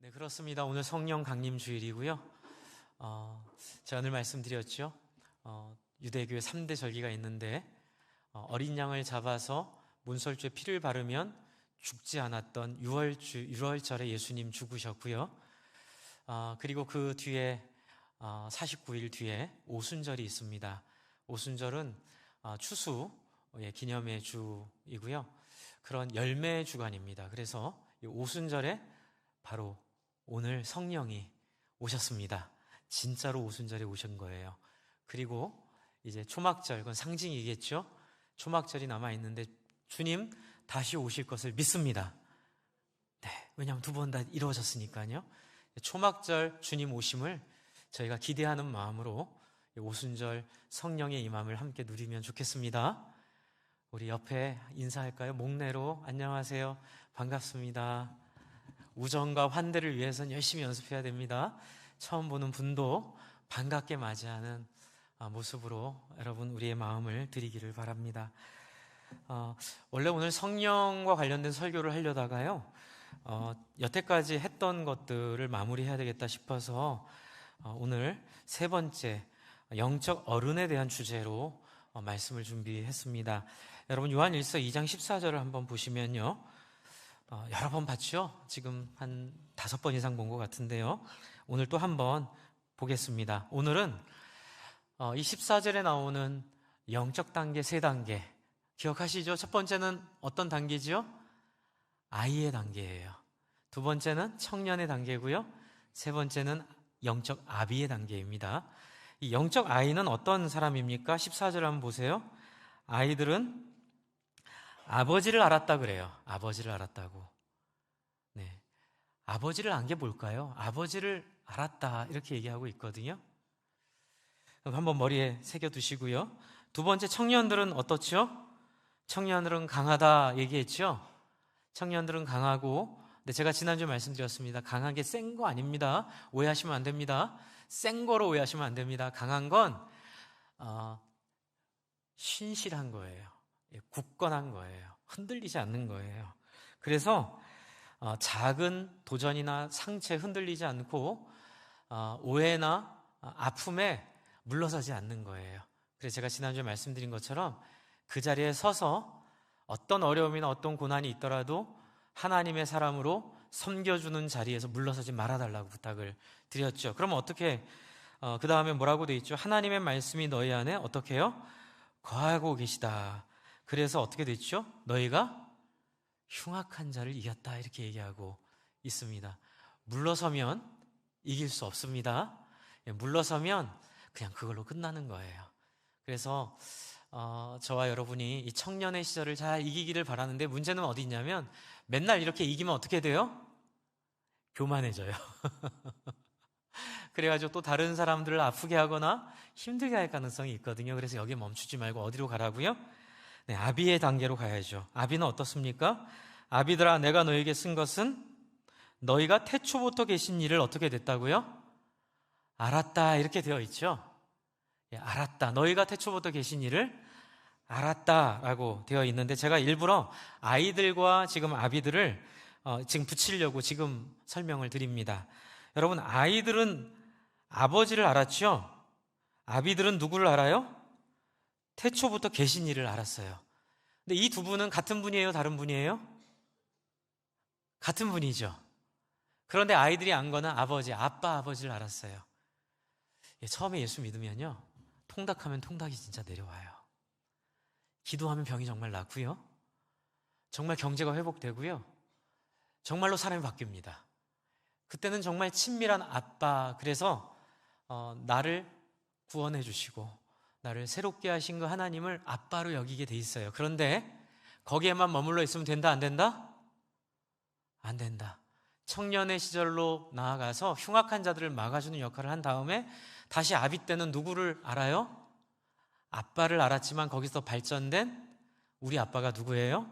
네, 그렇습니다. 오늘 성령 강림 주일이고요. 제가 오늘 말씀드렸죠. 유대교의 3대 절기가 있는데 어린 양을 잡아서 문설주에 피를 바르면 죽지 않았던 유월절에 예수님 죽으셨고요. 그리고 그 뒤에 49일 뒤에 오순절이 있습니다. 오순절은 추수의 기념의 주이고요. 그런 열매의 주간입니다. 그래서 이 오순절에 바로 오늘 성령이 오셨습니다. 진짜로 오순절에 오신 거예요. 그리고 이제 초막절, 그건 상징이겠죠. 초막절이 남아있는데 주님 다시 오실 것을 믿습니다. 네, 왜냐하면 두 번 다 이루어졌으니까요. 초막절 주님 오심을 저희가 기대하는 마음으로 오순절 성령의 임함을 함께 누리면 좋겠습니다. 우리 옆에 인사할까요? 목례로 안녕하세요, 반갑습니다. 우정과 환대를 위해서는 열심히 연습해야 됩니다. 처음 보는 분도 반갑게 맞이하는 모습으로 여러분 우리의 마음을 드리기를 바랍니다. 원래 오늘 성령과 관련된 설교를 하려다가요, 여태까지 했던 것들을 마무리해야 되겠다 싶어서 오늘 세 번째 영적 어른에 대한 주제로 말씀을 준비했습니다. 여러분 요한일서 2장 14절을 한번 보시면요, 여러 번 봤죠? 지금 한 5번 이상 본 것 같은데요. 오늘 또 한번 보겠습니다. 오늘은 이 14절에 나오는 영적 단계 3단계 기억하시죠? 첫 번째는 어떤 단계죠? 아이의 단계예요. 두 번째는 청년의 단계고요. 세 번째는 영적 아비의 단계입니다. 이 영적 아이는 어떤 사람입니까? 14절 한번 보세요. 아이들은 아버지를 알았다 그래요. 아버지를 알았다고. 네, 아버지를 안 게 뭘까요? 아버지를 알았다 이렇게 얘기하고 있거든요. 그럼 한번 머리에 새겨두시고요. 두 번째, 청년들은 어떻죠? 청년들은 강하다 얘기했죠. 청년들은 강하고, 근데 제가 지난주에 말씀드렸습니다. 강한 게 센 거 아닙니다. 오해하시면 안 됩니다. 센 거로 오해하시면 안 됩니다. 강한 건 신실한 거예요. 굳건한 거예요. 흔들리지 않는 거예요. 그래서 작은 도전이나 상처에 흔들리지 않고 오해나 아픔에 물러서지 않는 거예요. 그래서 제가 지난주에 말씀드린 것처럼 그 자리에 서서 어떤 어려움이나 어떤 고난이 있더라도 하나님의 사람으로 섬겨주는 자리에서 물러서지 말아달라고 부탁을 드렸죠. 그럼 어떻게 그 다음에 뭐라고 돼 있죠? 하나님의 말씀이 너희 안에 어떻게 해요? 거하고 계시다. 그래서 어떻게 됐죠? 너희가 흉악한 자를 이겼다 이렇게 얘기하고 있습니다. 물러서면 이길 수 없습니다. 물러서면 그냥 그걸로 끝나는 거예요. 그래서 저와 여러분이 이 청년의 시절을 잘 이기기를 바라는데, 문제는 어디 있냐면 맨날 이렇게 이기면 어떻게 돼요? 교만해져요. 그래가지고 또 다른 사람들을 아프게 하거나 힘들게 할 가능성이 있거든요. 그래서 여기에 멈추지 말고 어디로 가라고요? 네, 아비의 단계로 가야죠. 아비는 어떻습니까? 아비들아, 내가 너에게 쓴 것은 너희가 태초부터 계신 일을 어떻게 됐다고요? 알았다 이렇게 되어 있죠. 예, 알았다. 너희가 태초부터 계신 일을 알았다라고 되어 있는데, 제가 일부러 아이들과 지금 아비들을 지금 붙이려고 지금 설명을 드립니다. 여러분, 아이들은 아버지를 알았죠? 아비들은 누구를 알아요? 태초부터 계신 이를 알았어요. 근데 이 두 분은 같은 분이에요? 다른 분이에요? 같은 분이죠. 그런데 아이들이 안 거는 아빠, 아버지를 알았어요. 처음에 예수 믿으면요, 통닭하면 통닭이 진짜 내려와요. 기도하면 병이 정말 낫고요, 정말 경제가 회복되고요, 정말로 사람이 바뀝니다. 그때는 정말 친밀한 아빠, 그래서 나를 구원해 주시고 나를 새롭게 하신 그 하나님을 아빠로 여기게 돼 있어요. 그런데 거기에만 머물러 있으면 된다, 안 된다? 안 된다. 청년의 시절로 나아가서 흉악한 자들을 막아주는 역할을 한 다음에 다시 아비 때는 누구를 알아요? 아빠를 알았지만 거기서 발전된 우리 아빠가 누구예요?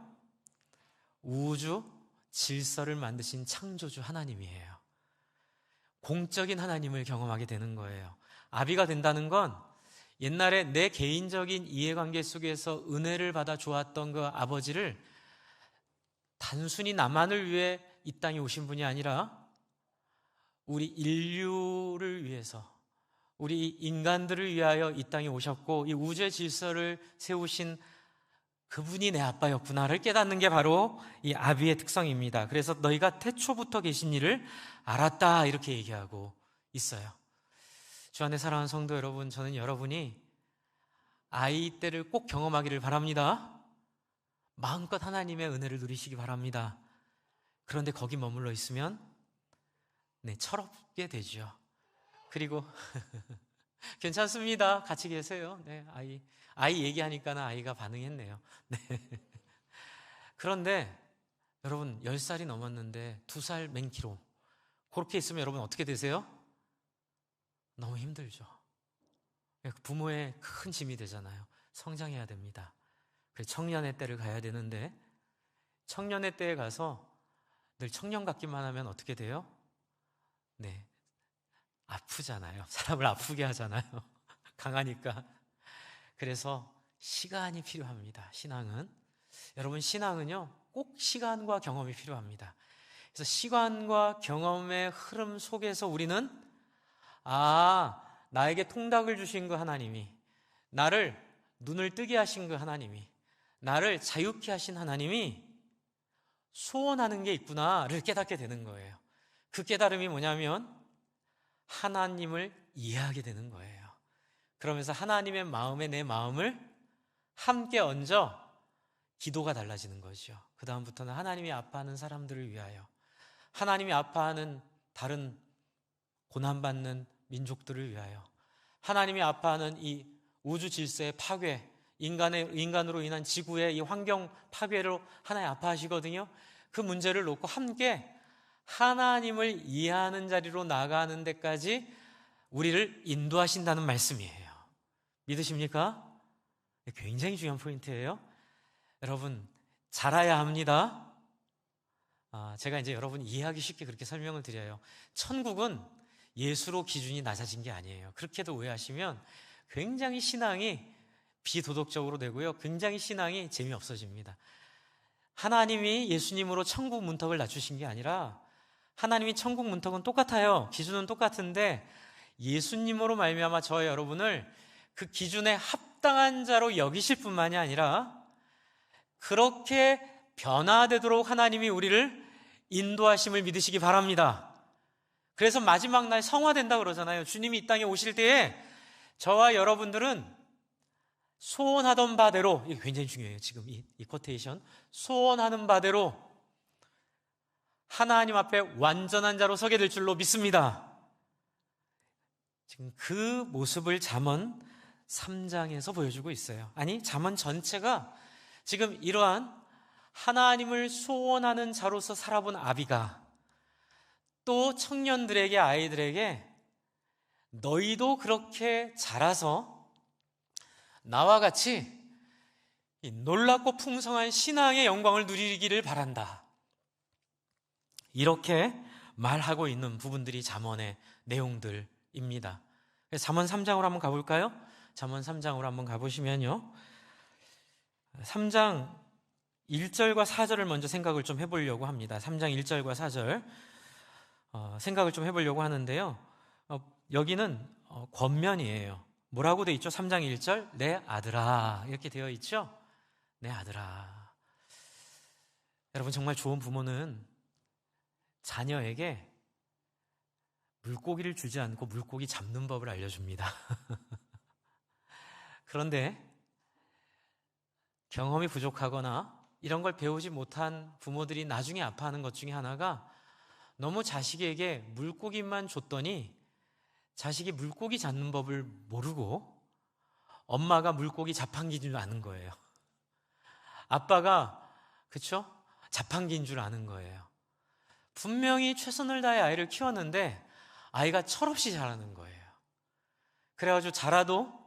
우주 질서를 만드신 창조주 하나님이에요. 공적인 하나님을 경험하게 되는 거예요. 아비가 된다는 건 옛날에 내 개인적인 이해관계 속에서 은혜를 받아 좋았던 그 아버지를, 단순히 나만을 위해 이 땅에 오신 분이 아니라 우리 인류를 위해서, 우리 인간들을 위하여 이 땅에 오셨고 이 우주의 질서를 세우신 그분이 내 아빠였구나를 깨닫는 게 바로 이 아비의 특성입니다. 그래서 너희가 태초부터 계신 이를 알았다 이렇게 얘기하고 있어요. 주 안에 사랑하는 성도 여러분, 저는 여러분이 아이 때를 꼭 경험하기를 바랍니다. 마음껏 하나님의 은혜를 누리시기 바랍니다. 그런데 거기 머물러 있으면 철없게 되죠. 그리고 괜찮습니다. 같이 계세요. 네, 아이 얘기하니까 아이가 반응했네요. 네. 그런데 여러분 10살이 넘었는데 2살 맹키로 그렇게 있으면 여러분 어떻게 되세요? 너무 힘들죠. 부모의 큰 짐이 되잖아요. 성장해야 됩니다. 청년의 때를 가야 되는데 청년의 때에 가서 늘 청년 같기만 하면 어떻게 돼요? 네, 아프잖아요. 사람을 아프게 하잖아요. 강하니까. 그래서 시간이 필요합니다. 신앙은. 여러분, 신앙은요 꼭 시간과 경험이 필요합니다. 그래서 시간과 경험의 흐름 속에서 우리는 나에게 통닭을 주신 그 하나님이, 나를 눈을 뜨게 하신 그 하나님이, 나를 자유케 하신 하나님이 소원하는 게 있구나를 깨닫게 되는 거예요. 그 깨달음이 뭐냐면 하나님을 이해하게 되는 거예요. 그러면서 하나님의 마음에 내 마음을 함께 얹어 기도가 달라지는 거죠. 그 다음부터는 하나님이 아파하는 사람들을 위하여, 하나님이 아파하는 다른 고난받는 민족들을 위하여, 하나님이 아파하는 이 우주 질서의 파괴, 인간으로 인한 지구의 이 환경 파괴로 하나님 아파하시거든요. 그 문제를 놓고 함께 하나님을 이해하는 자리로 나가는 데까지 우리를 인도하신다는 말씀이에요. 믿으십니까? 굉장히 중요한 포인트예요. 여러분, 자라야 합니다. 제가 이제 여러분 이해하기 쉽게 그렇게 설명을 드려요. 천국은 예수로 기준이 낮아진 게 아니에요. 그렇게도 오해하시면 굉장히 신앙이 비도덕적으로 되고요. 굉장히 신앙이 재미없어집니다. 하나님이 예수님으로 천국 문턱을 낮추신 게 아니라 하나님이 천국 문턱은 똑같아요. 기준은 똑같은데 예수님으로 말미암아 저와 여러분을 그 기준에 합당한 자로 여기실 뿐만이 아니라 그렇게 변화되도록 하나님이 우리를 인도하심을 믿으시기 바랍니다. 그래서 마지막 날 성화된다 그러잖아요. 주님이 이 땅에 오실 때에 저와 여러분들은 소원하던 바대로, 이게 굉장히 중요해요. 지금 이 코테이션, 소원하는 바대로 하나님 앞에 완전한 자로 서게 될 줄로 믿습니다. 지금 그 모습을 잠언 3장에서 보여주고 있어요. 아니, 잠언 전체가 지금 이러한 하나님을 소원하는 자로서 살아본 아비가 또 청년들에게, 아이들에게 너희도 그렇게 자라서 나와 같이 이 놀랍고 풍성한 신앙의 영광을 누리기를 바란다, 이렇게 말하고 있는 부분들이 잠언의 내용들입니다. 잠언 3장으로 한번 가볼까요? 잠언 3장으로 한번 가보시면요, 3장 1절과 4절을 먼저 생각을 좀 해보려고 합니다. 3장 1절과 4절 생각을 좀 해보려고 하는데요, 여기는 권면이에요. 뭐라고 되어 있죠? 3장 1절, 내 아들아, 이렇게 되어 있죠? 내 아들아. 여러분, 정말 좋은 부모는 자녀에게 물고기를 주지 않고 물고기 잡는 법을 알려줍니다. 그런데 경험이 부족하거나 이런 걸 배우지 못한 부모들이 나중에 아파하는 것 중에 하나가 너무 자식에게 물고기만 줬더니 자식이 물고기 잡는 법을 모르고 엄마가 물고기 자판기인 줄 아는 거예요. 아빠가, 그쵸? 자판기인 줄 아는 거예요. 분명히 최선을 다해 아이를 키웠는데 아이가 철없이 자라는 거예요. 그래가지고 자라도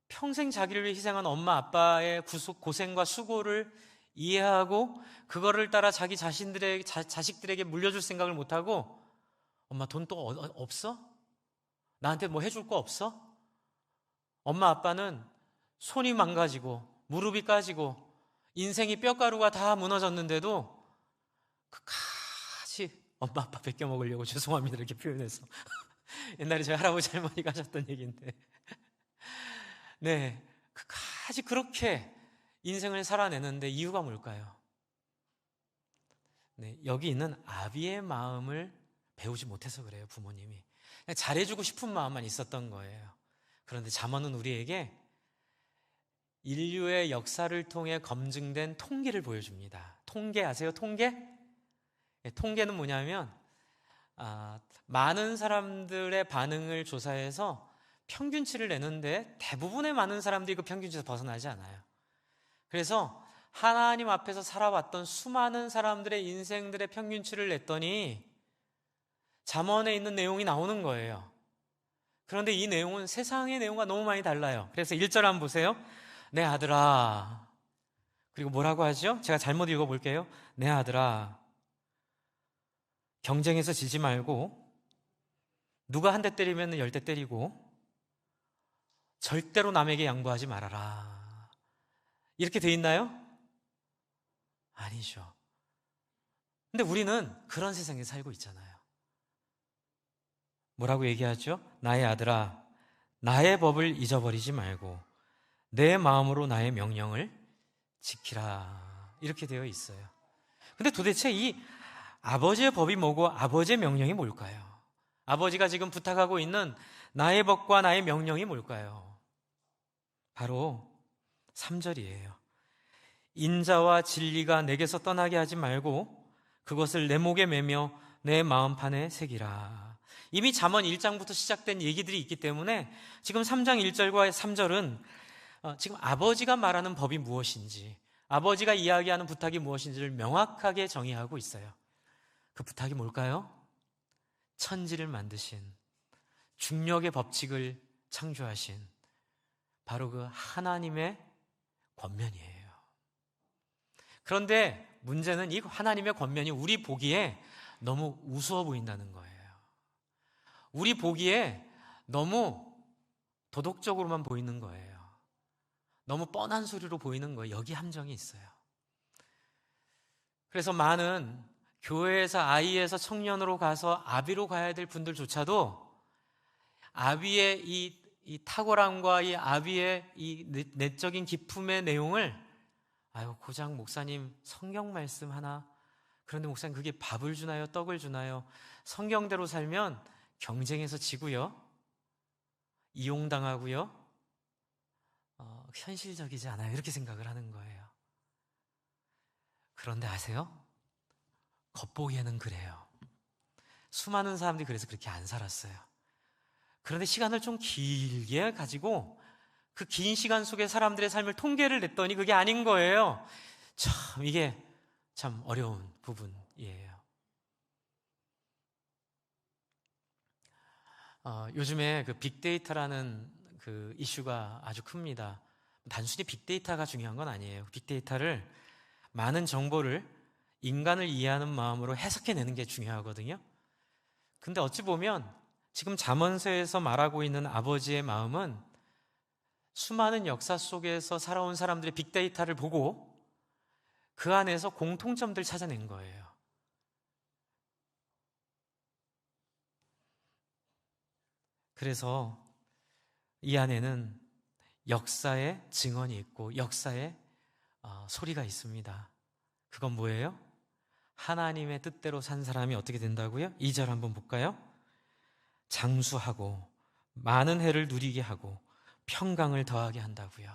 평생 자기를 위해 희생한 엄마 아빠의 고생과 수고를 이해하고 그거를 따라 자기 자식들에게 물려줄 생각을 못하고, 엄마 돈 또 없어? 나한테 뭐 해줄 거 없어? 엄마 아빠는 손이 망가지고 무릎이 까지고 인생이 뼈가루가 다 무너졌는데도 끝까지 엄마 아빠 뺏겨 먹으려고 죄송합니다 이렇게 표현해서 옛날에 저희 할아버지 할머니가 하셨던 얘기인데 네, 끝까지 그렇게 인생을 살아내는데 이유가 뭘까요? 네, 여기 있는 아비의 마음을 배우지 못해서 그래요. 부모님이 그냥 잘해주고 싶은 마음만 있었던 거예요. 그런데 잠언은 우리에게 인류의 역사를 통해 검증된 통계를 보여줍니다. 통계 아세요? 통계? 네, 통계는 뭐냐면 많은 사람들의 반응을 조사해서 평균치를 내는데 대부분의 많은 사람들이 그 평균치에서 벗어나지 않아요. 그래서 하나님 앞에서 살아왔던 수많은 사람들의 인생들의 평균치를 냈더니 잠언에 있는 내용이 나오는 거예요. 그런데 이 내용은 세상의 내용과 너무 많이 달라요. 그래서 1절 한번 보세요. 내 아들아. 그리고 뭐라고 하죠? 제가 잘못 읽어볼게요. 내 아들아, 경쟁에서 지지 말고 누가 한 대 때리면 10대 때리고 절대로 남에게 양보하지 말아라. 이렇게 돼 있나요? 아니죠. 근데 우리는 그런 세상에 살고 있잖아요. 뭐라고 얘기하죠? 나의 아들아, 나의 법을 잊어버리지 말고 내 마음으로 나의 명령을 지키라. 이렇게 되어 있어요. 근데 도대체 이 아버지의 법이 뭐고 아버지의 명령이 뭘까요? 아버지가 지금 부탁하고 있는 나의 법과 나의 명령이 뭘까요? 바로 3절이에요. 인자와 진리가 내게서 떠나게 하지 말고 그것을 내 목에 매며 내 마음판에 새기라. 이미 잠언 1장부터 시작된 얘기들이 있기 때문에 지금 3장 1절과 3절은 지금 아버지가 말하는 법이 무엇인지, 아버지가 이야기하는 부탁이 무엇인지를 명확하게 정의하고 있어요. 그 부탁이 뭘까요? 천지를 만드신, 중력의 법칙을 창조하신 바로 그 하나님의 권면이에요. 그런데 문제는 이 하나님의 권면이 우리 보기에 너무 우스워 보인다는 거예요. 우리 보기에 너무 도덕적으로만 보이는 거예요. 너무 뻔한 소리로 보이는 거예요. 여기 함정이 있어요. 그래서 많은 교회에서 아이에서 청년으로 가서 아비로 가야 될 분들조차도 아비의 이 탁월함과 이 아비의 이 내적인 기품의 내용을 고작 목사님 성경 말씀 하나, 그런데 목사님 그게 밥을 주나요? 떡을 주나요? 성경대로 살면 경쟁에서 지고요, 이용당하고요, 현실적이지 않아요. 이렇게 생각을 하는 거예요. 그런데 아세요? 겉보기에는 그래요. 수많은 사람들이 그래서 그렇게 안 살았어요. 그런데 시간을 좀 길게 가지고 그 긴 시간 속에 사람들의 삶을 통계를 냈더니 그게 아닌 거예요. 참 이게 참 어려운 부분이에요. 요즘에 그 빅데이터라는 그 이슈가 아주 큽니다. 단순히 빅데이터가 중요한 건 아니에요. 빅데이터를, 많은 정보를 인간을 이해하는 마음으로 해석해내는 게 중요하거든요. 근데 어찌 보면 지금 잠언서에서 말하고 있는 아버지의 마음은 수많은 역사 속에서 살아온 사람들의 빅데이터를 보고 그 안에서 공통점들을 찾아낸 거예요. 그래서 이 안에는 역사의 증언이 있고 역사의 소리가 있습니다. 그건 뭐예요? 하나님의 뜻대로 산 사람이 어떻게 된다고요? 2절 한번 볼까요? 장수하고 많은 해를 누리게 하고 평강을 더하게 한다고요.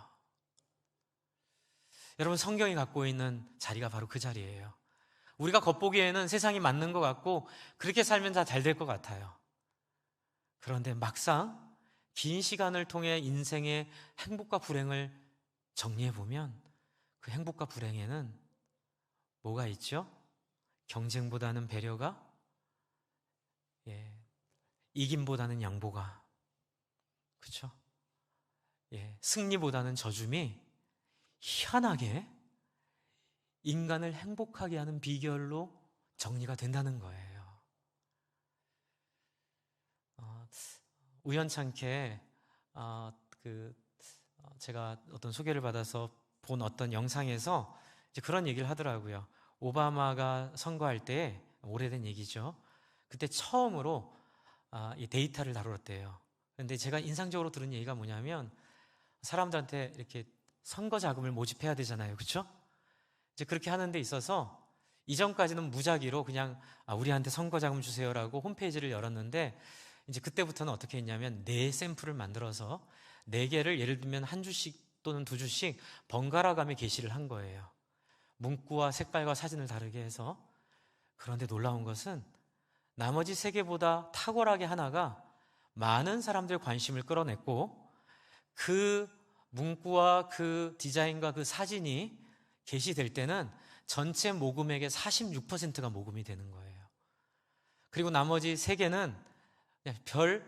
여러분, 성경이 갖고 있는 자리가 바로 그 자리예요. 우리가 겉보기에는 세상이 맞는 것 같고 그렇게 살면 다 잘 될 것 같아요. 그런데 막상 긴 시간을 통해 인생의 행복과 불행을 정리해보면 그 행복과 불행에는 뭐가 있죠? 경쟁보다는 배려가, 이김보다는 양보가, 그렇죠? 승리보다는 저줌이 희한하게 인간을 행복하게 하는 비결로 정리가 된다는 거예요. 우연찮게 제가 어떤 소개를 받아서 본 어떤 영상에서 이제 그런 얘기를 하더라고요. 오바마가 선거할 때 오래된 얘기죠. 그때 처음으로 이 데이터를 다뤘대요. 그런데 제가 인상적으로 들은 얘기가 뭐냐면, 사람들한테 이렇게 선거 자금을 모집해야 되잖아요. 그렇죠? 이제 그렇게 하는 데 있어서 이전까지는 무작위로 그냥 우리한테 선거 자금 주세요라고 홈페이지를 열었는데, 이제 그때부터는 어떻게 했냐면 4샘플을 만들어서 4개를 예를 들면 한 주씩 또는 2주씩 번갈아 가며 게시를 한 거예요. 문구와 색깔과 사진을 다르게 해서. 그런데 놀라운 것은 나머지 3개보다 탁월하게 하나가 많은 사람들의 관심을 끌어냈고, 그 문구와 그 디자인과 그 사진이 게시될 때는 전체 모금액의 46%가 모금이 되는 거예요. 그리고 나머지 3개는 별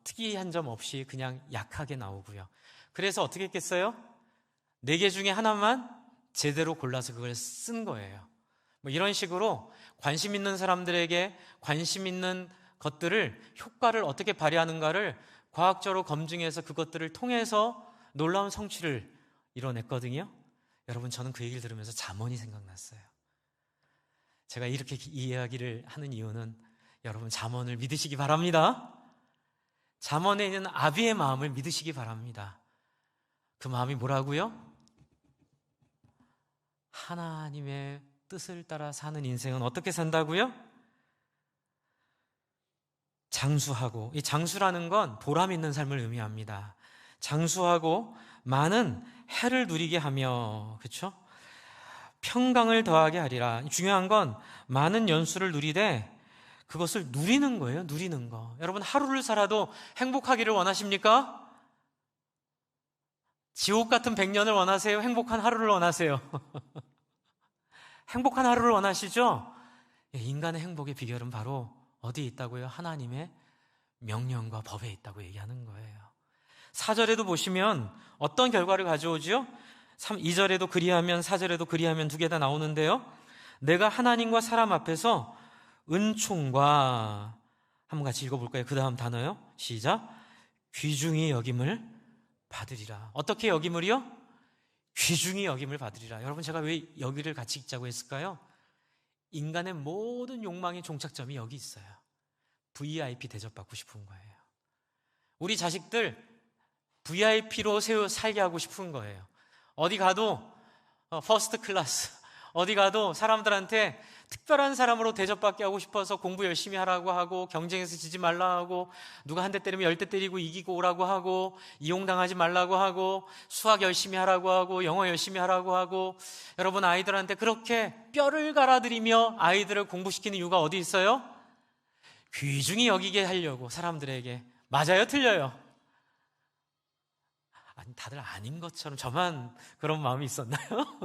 특이한 점 없이 그냥 약하게 나오고요. 그래서 어떻게 했겠어요? 4개 중에 하나만 제대로 골라서 그걸 쓴 거예요. 뭐 이런 식으로 관심 있는 사람들에게 관심 있는 것들을, 효과를 어떻게 발휘하는가를 과학적으로 검증해서 그것들을 통해서 놀라운 성취를 이뤄냈거든요. 여러분, 저는 그 얘기를 들으면서 잠언이 생각났어요. 제가 이렇게 이 이야기를 하는 이유는 여러분, 잠언을 믿으시기 바랍니다. 잠언에 있는 아비의 마음을 믿으시기 바랍니다. 그 마음이 뭐라고요? 하나님의 뜻을 따라 사는 인생은 어떻게 산다고요? 장수하고, 이 장수라는 건 보람 있는 삶을 의미합니다. 장수하고 많은 해를 누리게 하며, 그렇죠? 평강을 더하게 하리라. 중요한 건 많은 연수를 누리되 그것을 누리는 거예요. 누리는 거. 여러분, 하루를 살아도 행복하기를 원하십니까? 지옥 같은 100년을 원하세요? 행복한 하루를 원하세요? 행복한 하루를 원하시죠? 인간의 행복의 비결은 바로 어디에 있다고요? 하나님의 명령과 법에 있다고 얘기하는 거예요. 4절에도 보시면 어떤 결과를 가져오죠? 2절에도 그리하면 4절에도 그리하면 2개 다 나오는데요. 내가 하나님과 사람 앞에서 은총과, 한번 같이 읽어볼까요? 그 다음 단어요. 시작. 귀중히 여김을 받으리라. 어떻게 여김을요? 귀중히 여김을 받으리라. 여러분, 제가 왜 여기를 같이 읽자고 했을까요? 인간의 모든 욕망의 종착점이 여기 있어요. VIP 대접받고 싶은 거예요. 우리 자식들 VIP로 살게 하고 싶은 거예요. 어디 가도 퍼스트 클래스, 어디 가도 사람들한테 특별한 사람으로 대접받게 하고 싶어서 공부 열심히 하라고 하고, 경쟁에서 지지 말라 하고, 누가 한 대 때리면 10대 때리고 이기고 오라고 하고, 이용당하지 말라고 하고, 수학 열심히 하라고 하고, 영어 열심히 하라고 하고. 여러분, 아이들한테 그렇게 뼈를 갈아들이며 아이들을 공부시키는 이유가 어디 있어요? 귀중히 여기게 하려고, 사람들에게. 맞아요? 틀려요? 아니, 다들 아닌 것처럼 저만 그런 마음이 있었나요?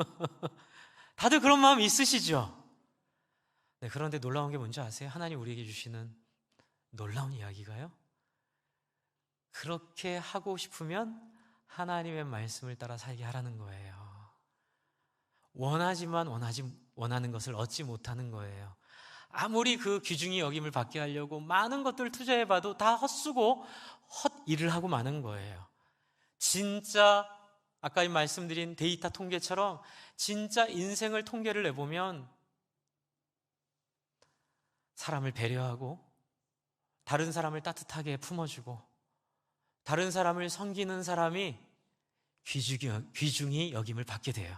다들 그런 마음이 있으시죠? 네, 그런데 놀라운 게 뭔지 아세요? 하나님 우리에게 주시는 놀라운 이야기가요, 그렇게 하고 싶으면 하나님의 말씀을 따라 살게 하라는 거예요. 원하지만 원하는 것을 얻지 못하는 거예요. 아무리 그 귀중히 여김을 받게 하려고 많은 것들을 투자해봐도 다 헛수고 헛일을 하고 마는 거예요. 진짜 아까 말씀드린 데이터 통계처럼 진짜 인생을 통계를 내보면 사람을 배려하고, 다른 사람을 따뜻하게 품어주고, 다른 사람을 섬기는 사람이 귀중히 여김을 받게 돼요.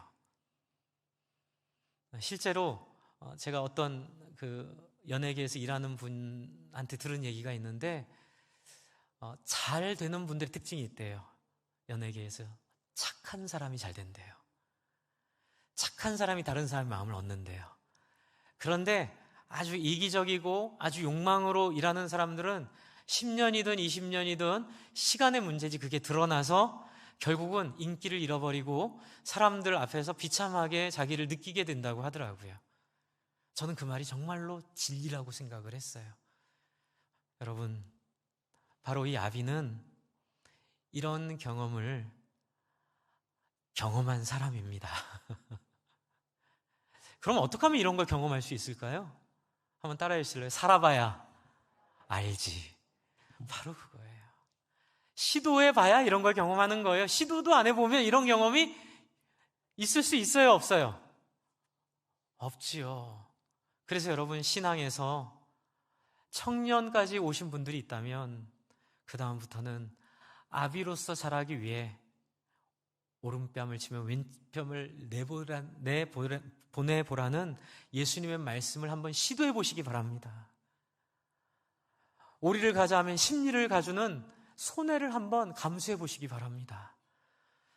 실제로 제가 어떤 그 연예계에서 일하는 분한테 들은 얘기가 있는데, 잘 되는 분들의 특징이 있대요. 연예계에서 착한 사람이 잘 된대요. 착한 사람이 다른 사람의 마음을 얻는데요. 그런데 아주 이기적이고 아주 욕망으로 일하는 사람들은 10년이든 20년이든 시간의 문제지, 그게 드러나서 결국은 인기를 잃어버리고 사람들 앞에서 비참하게 자기를 느끼게 된다고 하더라고요. 저는 그 말이 정말로 진리라고 생각을 했어요. 여러분, 바로 이 아비는 이런 경험을 경험한 사람입니다. 그럼 어떻게 하면 이런 걸 경험할 수 있을까요? 한번 따라해 주실래요? 살아봐야 알지. 바로 그거예요. 시도해봐야 이런 걸 경험하는 거예요. 시도도 안 해보면 이런 경험이 있을 수 있어요? 없어요? 없지요. 그래서 여러분, 신앙에서 청년까지 오신 분들이 있다면 그 다음부터는 아비로서 자라기 위해 오른뺨을 치며 왼뺨을 보내보라는 예수님의 말씀을 한번 시도해 보시기 바랍니다. 오리를 가자 하면 십리를 가주는 손해를 한번 감수해 보시기 바랍니다.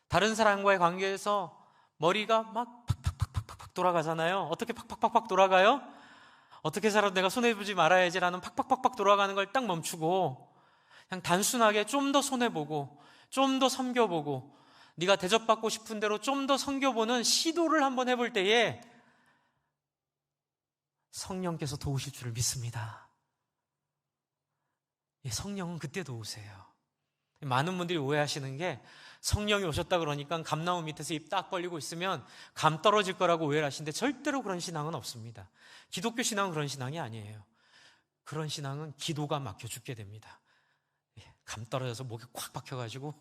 다른 사람과의 관계에서 머리가 막 팍팍팍팍팍 돌아가잖아요. 어떻게 팍팍팍팍 돌아가요? 어떻게 살아도 내가 손해보지 말아야지라는 팍팍팍팍 돌아가는 걸 딱 멈추고 그냥 단순하게 좀 더 손해보고 좀 더 섬겨보고 네가 대접받고 싶은 대로 좀 더 섬겨보는 시도를 한번 해볼 때에 성령께서 도우실 줄을 믿습니다. 성령은 그때 도우세요. 많은 분들이 오해하시는 게 성령이 오셨다 그러니까 감나무 밑에서 입 딱 벌리고 있으면 감 떨어질 거라고 오해를 하시는데 절대로 그런 신앙은 없습니다. 기독교 신앙은 그런 신앙이 아니에요. 그런 신앙은 기도가 막혀 죽게 됩니다. 감 떨어져서 목에 콱 박혀가지고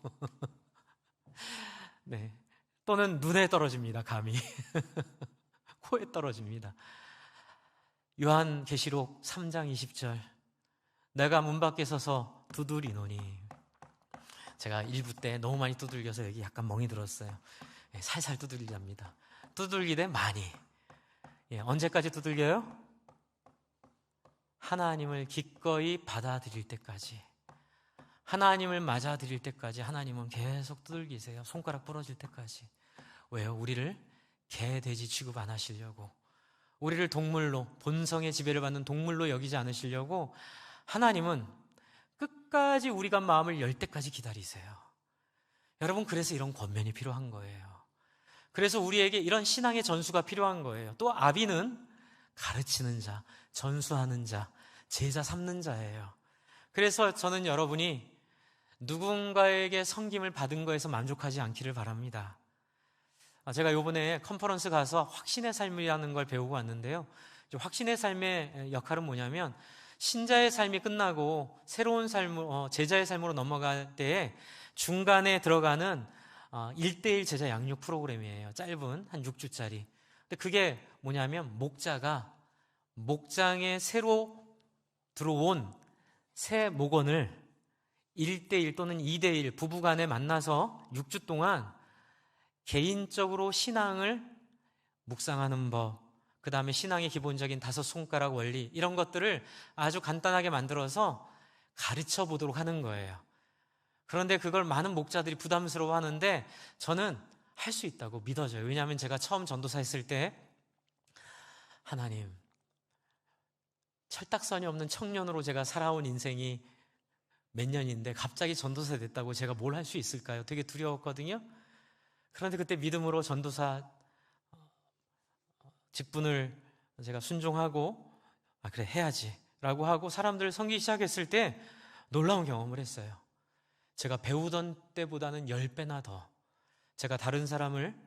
네. 또는 눈에 떨어집니다. 감이 코에 떨어집니다. 요한계시록 3장 20절 내가 문 밖에 서서 두드리노니. 제가 일부 때 너무 많이 두들겨서 여기 약간 멍이 들었어요. 살살 두들리랍니다. 두들기되 많이. 언제까지 두들겨요? 하나님을 기꺼이 받아들일 때까지, 하나님을 맞아들일 때까지 하나님은 계속 두들기세요. 손가락 부러질 때까지. 왜요? 우리를 개, 돼지 취급 안 하시려고, 우리를 동물로, 본성의 지배를 받는 동물로 여기지 않으시려고 하나님은 끝까지 우리가 마음을 열 때까지 기다리세요. 여러분, 그래서 이런 권면이 필요한 거예요. 그래서 우리에게 이런 신앙의 전수가 필요한 거예요. 또 아비는 가르치는 자, 전수하는 자, 제자 삼는 자예요. 그래서 저는 여러분이 누군가에게 섬김을 받은 거에서 만족하지 않기를 바랍니다. 제가 이번에 컨퍼런스 가서 확신의 삶이라는 걸 배우고 왔는데요. 확신의 삶의 역할은 뭐냐면 신자의 삶이 끝나고 새로운 삶으로, 제자의 삶으로 넘어갈 때에 중간에 들어가는 1:1 제자 양육 프로그램이에요. 짧은 한 6주짜리. 근데 그게 뭐냐면 목자가 목장에 새로 들어온 새 목원을 1:1 또는 2:1 부부간에 만나서 6주 동안 개인적으로 신앙을 묵상하는 법, 그 다음에 신앙의 기본적인 5손가락 원리, 이런 것들을 아주 간단하게 만들어서 가르쳐 보도록 하는 거예요. 그런데 그걸 많은 목자들이 부담스러워 하는데 저는 할 수 있다고 믿어져요. 왜냐하면 제가 처음 전도사 했을 때 하나님, 철딱선이 없는 청년으로 제가 살아온 인생이 몇 년인데 갑자기 전도사 됐다고 제가 뭘 할 수 있을까요? 되게 두려웠거든요. 그런데 그때 믿음으로 전도사 직분을 제가 순종하고 그래 해야지 라고 하고 사람들을 섬기기 시작했을 때 놀라운 경험을 했어요. 제가 배우던 때보다는 10배나 더 제가 다른 사람을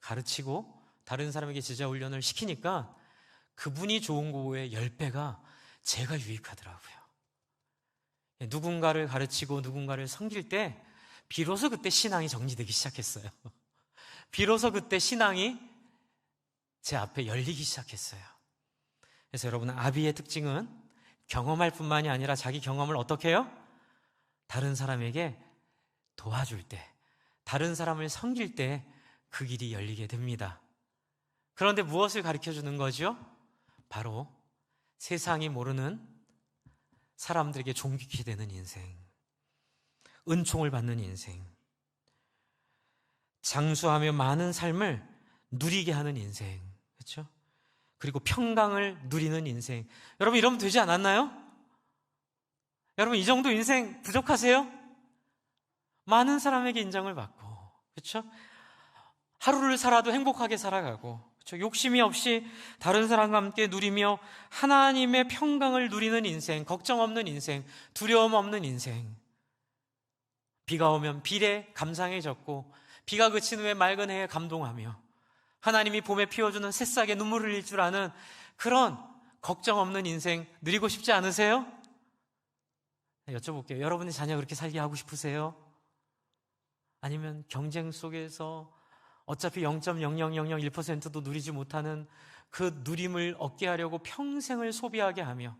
가르치고 다른 사람에게 제자 훈련을 시키니까 그분이 좋은 거에 10배가 제가 유익하더라고요. 누군가를 가르치고 누군가를 섬길 때 비로소 그때 신앙이 정리되기 시작했어요. 비로소 그때 신앙이 제 앞에 열리기 시작했어요. 그래서 여러분, 아비의 특징은 경험할 뿐만이 아니라 자기 경험을 어떻게 해요? 다른 사람에게 도와줄 때, 다른 사람을 섬길 때 그 길이 열리게 됩니다. 그런데 무엇을 가르쳐주는 거죠? 바로 세상이 모르는 사람들에게 존귀케 되는 인생, 은총을 받는 인생, 장수하며 많은 삶을 누리게 하는 인생, 그렇죠? 그리고 평강을 누리는 인생. 여러분, 이러면 되지 않았나요? 여러분, 이 정도 인생 부족하세요? 많은 사람에게 인정을 받고, 그렇죠? 하루를 살아도 행복하게 살아가고, 그렇죠? 욕심이 없이 다른 사람과 함께 누리며 하나님의 평강을 누리는 인생, 걱정 없는 인생, 두려움 없는 인생. 비가 오면 비에 감상해졌고, 비가 그친 후에 맑은 해에 감동하며 하나님이 봄에 피워주는 새싹에 눈물을 흘릴 줄 아는 그런 걱정 없는 인생 누리고 싶지 않으세요? 여쭤볼게요. 여러분의 자녀 그렇게 살게 하고 싶으세요? 아니면 경쟁 속에서 어차피 0.00001%도 누리지 못하는 그 누림을 얻게 하려고 평생을 소비하게 하며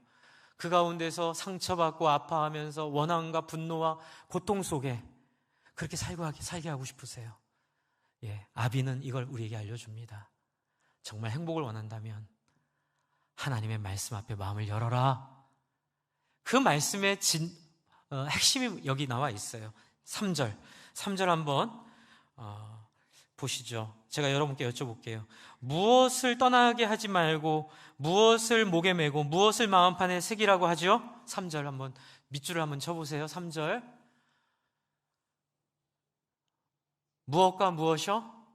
그 가운데서 상처받고 아파하면서 원한과 분노와 고통 속에 그렇게 살게 하고 싶으세요? 예, 아비는 이걸 우리에게 알려줍니다. 정말 행복을 원한다면 하나님의 말씀 앞에 마음을 열어라. 그 말씀의 핵심이 여기 나와 있어요. 3절 한번 보시죠. 제가 여러분께 여쭤볼게요. 무엇을 떠나게 하지 말고 무엇을 목에 메고 무엇을 마음판에 새기라고 하죠? 3절 한번 밑줄을 한번 쳐보세요. 3절 무엇과 무엇이요?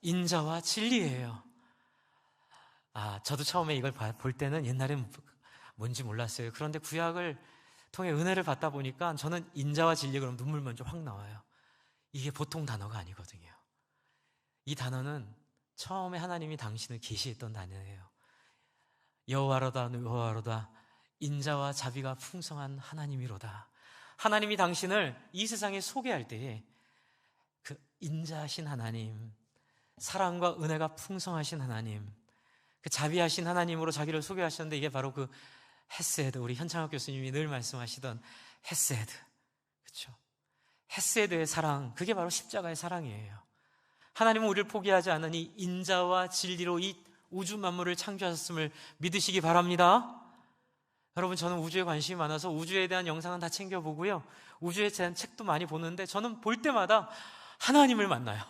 인자와 진리예요. 저도 처음에 이걸 볼 때는 옛날엔 뭔지 몰랐어요. 그런데 구약을 통해 은혜를 받다 보니까 저는 인자와 진리 그러면 눈물 먼저 확 나와요. 이게 보통 단어가 아니거든요. 이 단어는 처음에 하나님이 당신을 계시했던 단어예요. 여호와로다 여호와로다 인자와 자비가 풍성한 하나님이로다. 하나님이 당신을 이 세상에 소개할 때에 그 인자하신 하나님, 사랑과 은혜가 풍성하신 하나님, 그 자비하신 하나님으로 자기를 소개하셨는데 이게 바로 그 헤세드, 우리 현창학 교수님이 늘 말씀하시던 헤세드, 그렇죠? 헤세드의 사랑, 그게 바로 십자가의 사랑이에요. 하나님은 우리를 포기하지 않은 이 인자와 진리로 이 우주 만물을 창조하셨음을 믿으시기 바랍니다. 여러분, 저는 우주에 관심이 많아서 우주에 대한 영상은 다 챙겨보고요, 우주에 대한 책도 많이 보는데 저는 볼 때마다 하나님을 만나요.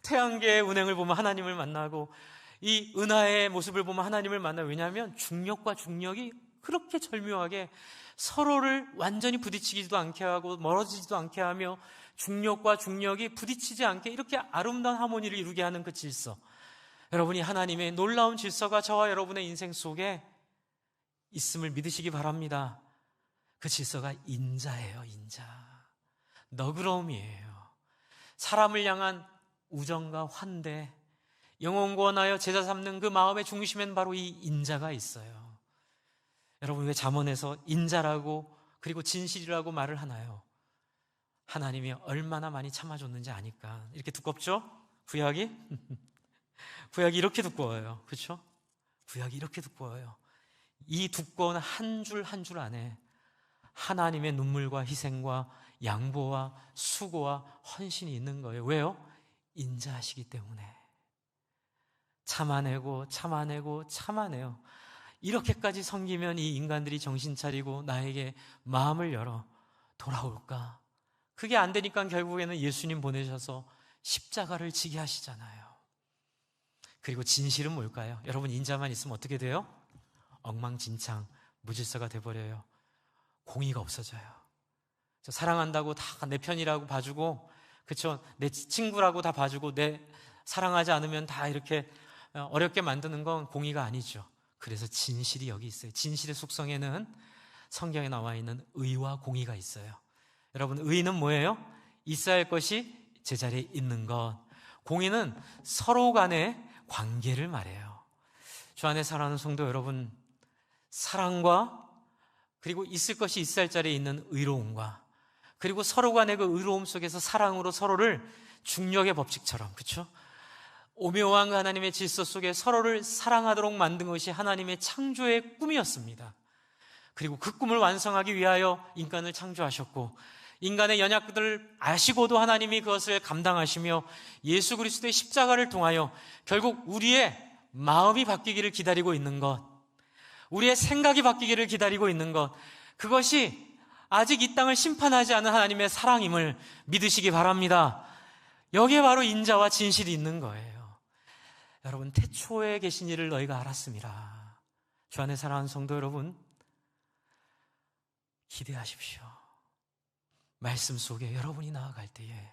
태양계의 운행을 보면 하나님을 만나고 이 은하의 모습을 보면 하나님을 만나요. 왜냐하면 중력과 중력이 그렇게 절묘하게 서로를 완전히 부딪히지도 않게 하고 멀어지지도 않게 하며 중력과 중력이 부딪히지 않게 이렇게 아름다운 하모니를 이루게 하는 그 질서, 여러분이 하나님의 놀라운 질서가 저와 여러분의 인생 속에 있음을 믿으시기 바랍니다. 그 질서가 인자예요. 인자, 너그러움이에요. 사람을 향한 우정과 환대, 영혼 구원하여 제자 삼는 그 마음의 중심에는 바로 이 인자가 있어요. 여러분, 왜 잠언에서 인자라고 그리고 진실이라고 말을 하나요? 하나님이 얼마나 많이 참아줬는지 아니까. 이렇게 두껍죠? 구약이? 구약이 이렇게 두꺼워요. 그렇죠? 구약이 이렇게 두꺼워요. 이 두꺼운 한 줄 한 줄 안에 하나님의 눈물과 희생과 양보와 수고와 헌신이 있는 거예요. 왜요? 인자하시기 때문에. 참아내고 참아내고 참아내요. 이렇게까지 섬기면 이 인간들이 정신 차리고 나에게 마음을 열어 돌아올까? 그게 안 되니까 결국에는 예수님 보내셔서 십자가를 지게 하시잖아요. 그리고 진실은 뭘까요? 여러분, 인자만 있으면 어떻게 돼요? 엉망진창, 무질서가 돼버려요. 공의가 없어져요. 저 사랑한다고 다 내 편이라고 봐주고, 그쵸? 내 친구라고 다 봐주고, 내 사랑하지 않으면 다 이렇게 어렵게 만드는 건 공의가 아니죠. 그래서 진실이 여기 있어요. 진실의 속성에는 성경에 나와 있는 의와 공의가 있어요. 여러분, 의는 뭐예요? 있어야 할 것이 제자리에 있는 것. 공의는 서로 간의 관계를 말해요. 주 안에 사랑하는 성도 여러분, 사랑과 그리고 있을 것이 있어야 할 자리에 있는 의로움과 그리고 서로 간의 그 의로움 속에서 사랑으로 서로를 중력의 법칙처럼, 그렇죠? 오묘한 하나님의 질서 속에 서로를 사랑하도록 만든 것이 하나님의 창조의 꿈이었습니다. 그리고 그 꿈을 완성하기 위하여 인간을 창조하셨고, 인간의 연약들을 아시고도 하나님이 그것을 감당하시며 예수 그리스도의 십자가를 통하여 결국 우리의 마음이 바뀌기를 기다리고 있는 것, 우리의 생각이 바뀌기를 기다리고 있는 것, 그것이 아직 이 땅을 심판하지 않은 하나님의 사랑임을 믿으시기 바랍니다. 여기에 바로 인자와 진실이 있는 거예요. 여러분, 태초에 계신 이를 너희가 알았음이라. 주 안에 사랑하는 성도 여러분, 기대하십시오. 말씀 속에 여러분이 나아갈 때에,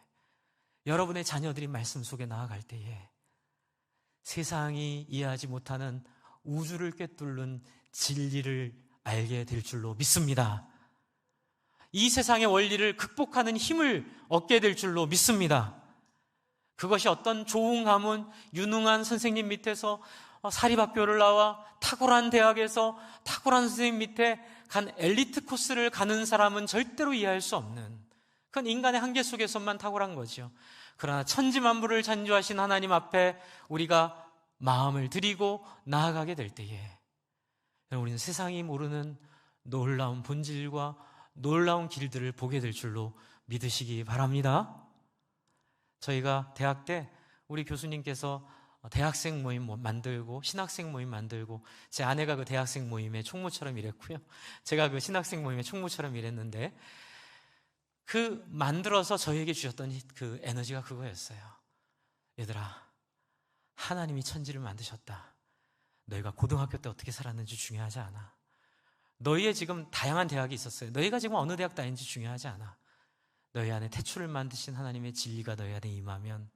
여러분의 자녀들이 말씀 속에 나아갈 때에 세상이 이해하지 못하는 우주를 꿰뚫는 진리를 알게 될 줄로 믿습니다. 이 세상의 원리를 극복하는 힘을 얻게 될 줄로 믿습니다. 그것이 어떤 좋은 가문, 유능한 선생님 밑에서 사립학교를 나와 탁월한 대학에서 탁월한 선생님 밑에 간 엘리트 코스를 가는 사람은 절대로 이해할 수 없는, 그건 인간의 한계 속에서만 탁월한 거죠. 그러나 천지만물을 창조하신 하나님 앞에 우리가 마음을 드리고 나아가게 될 때에 우리는 세상이 모르는 놀라운 본질과 놀라운 길들을 보게 될 줄로 믿으시기 바랍니다. 저희가 대학 때 우리 교수님께서 대학생 모임 만들고 신학생 모임 만들고, 제 아내가 그 대학생 모임의 총무처럼 일했고요, 제가 그 신학생 모임의 총무처럼 일했는데, 그 만들어서 저희에게 주셨던 그 에너지가 그거였어요. 얘들아, 하나님이 천지를 만드셨다. 너희가 고등학교 때 어떻게 살았는지 중요하지 않아. 너희의 지금 다양한 대학이 있었어요. 너희가 지금 어느 대학 다니는지 중요하지 않아. 너희 안에 태초를 만드신 하나님의 진리가 너희 안에 임하면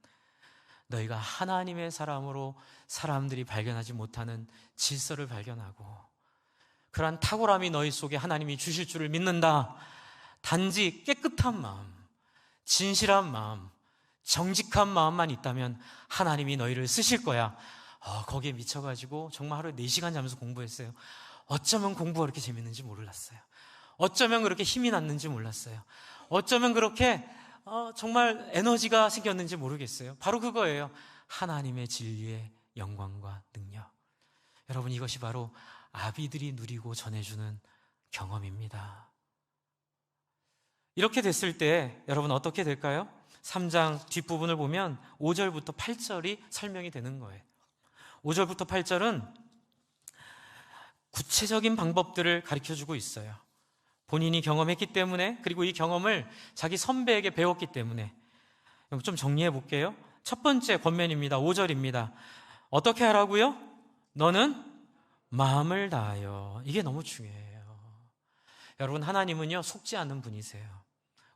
너희가 하나님의 사람으로 사람들이 발견하지 못하는 질서를 발견하고, 그러한 탁월함이 너희 속에 하나님이 주실 줄을 믿는다. 단지 깨끗한 마음, 진실한 마음, 정직한 마음만 있다면 하나님이 너희를 쓰실 거야. 거기에 미쳐가지고 정말 하루에 4시간 자면서 공부했어요. 어쩌면 공부가 그렇게 재밌는지 몰랐어요. 어쩌면 그렇게 힘이 났는지 몰랐어요. 어쩌면 그렇게 정말 에너지가 생겼는지 모르겠어요. 바로 그거예요. 하나님의 진리의 영광과 능력. 여러분, 이것이 바로 아비들이 누리고 전해주는 경험입니다. 이렇게 됐을 때 여러분 어떻게 될까요? 3장 뒷부분을 보면 5절부터 8절이 설명이 되는 거예요. 5절부터 8절은 구체적인 방법들을 가르쳐주고 있어요. 본인이 경험했기 때문에, 그리고 이 경험을 자기 선배에게 배웠기 때문에. 좀 정리해 볼게요. 첫 번째 권면입니다. 5절입니다. 어떻게 하라고요? 너는 마음을 다하여. 이게 너무 중요해요. 여러분, 하나님은요 속지 않는 분이세요.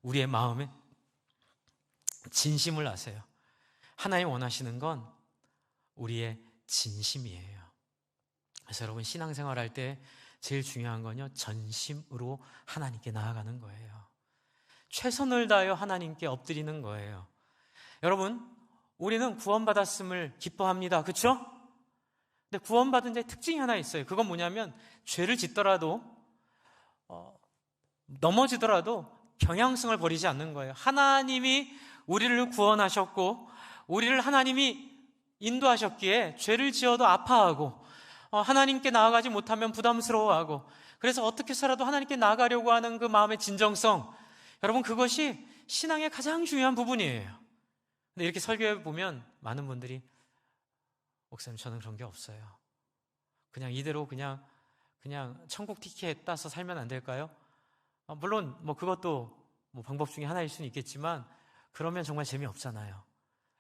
우리의 마음에 진심을 아세요. 하나님 원하시는 건 우리의 진심이에요. 그래서 여러분, 신앙생활 할 때 제일 중요한 건요, 전심으로 하나님께 나아가는 거예요. 최선을 다하여 하나님께 엎드리는 거예요. 여러분, 우리는 구원받았음을 기뻐합니다. 그렇죠? 근데 구원받은 자의 특징이 하나 있어요. 그건 뭐냐면, 죄를 짓더라도 넘어지더라도 경향성을 버리지 않는 거예요. 하나님이 우리를 구원하셨고 우리를 하나님이 인도하셨기에 죄를 지어도 아파하고 하나님께 나아가지 못하면 부담스러워하고, 그래서 어떻게 살아도 하나님께 나아가려고 하는 그 마음의 진정성, 여러분, 그것이 신앙의 가장 중요한 부분이에요. 근데 이렇게 설교해 보면 많은 분들이, 목사님 저는 그런 게 없어요. 그냥 이대로 그냥 천국 티켓 따서 살면 안 될까요? 물론 그것도 방법 중에 하나일 수는 있겠지만, 그러면 정말 재미없잖아요.